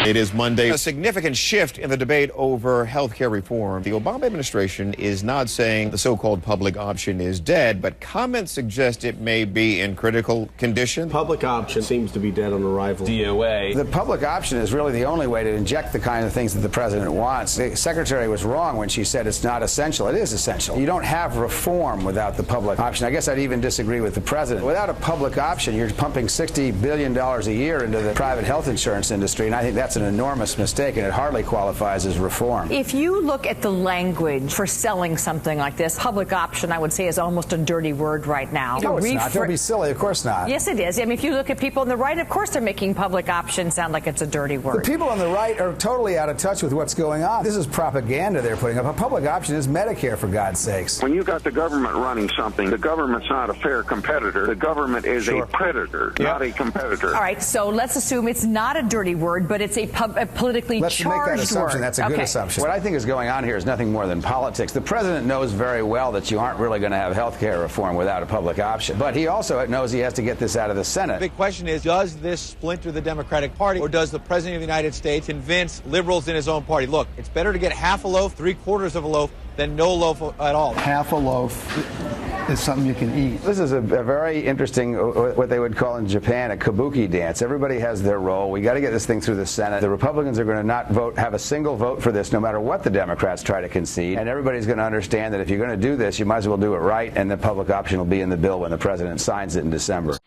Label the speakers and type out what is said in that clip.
Speaker 1: It is Monday. A significant shift in the debate over health care reform. The Obama administration is not saying the so-called public option is dead, but comments suggest it may be in critical condition.
Speaker 2: Public option seems to be dead on arrival.
Speaker 3: DOA.
Speaker 4: The public option is really the only way to inject the kind of things that the president wants. The secretary was wrong when she said it's not essential. It is essential. You don't have reform without the public option. I guess I'd even disagree with the president. Without a public option, you're pumping $60 billion a year into the private health insurance industry, and I think that's an enormous mistake, and it hardly qualifies as reform.
Speaker 5: If you look at the language for selling something like this, public option, I would say, is almost a dirty word right now.
Speaker 4: No, it's not. Don't be silly. Of course not.
Speaker 5: Yes, it is. I mean, if you look at people on the right, of course they're making public option sound like it's a dirty word.
Speaker 4: The people on the right are totally out of touch with what's going on. This is propaganda they're putting up. A public option is Medicare, for God's sakes.
Speaker 6: When you've got the government running something, the government's not a fair competitor. The government is a predator, not a competitor.
Speaker 5: All right, so let's assume it's not a dirty word, but it's a politically
Speaker 4: Let's
Speaker 5: charged
Speaker 4: make that assumption.
Speaker 5: word.
Speaker 4: That's a good assumption. What I think is going on here is nothing more than politics. The president knows very well that you aren't really going to have health care reform without a public option. But he also knows he has to get this out of the Senate.
Speaker 7: The big question is, does this splinter the Democratic Party, or does the president of the United States convince liberals in his own party, look, it's better to get half a loaf, three-quarters of a loaf, than no loaf at all?
Speaker 8: Half a loaf is something you can eat.
Speaker 4: This is a very interesting, what they would call in Japan, a kabuki dance. Everybody has their role. We got to get this thing through the Senate. The Republicans are going to not have a single vote for this, no matter what the Democrats try to concede. And everybody's going to understand that if you're going to do this, you might as well do it right, and the public option will be in the bill when the president signs it in December.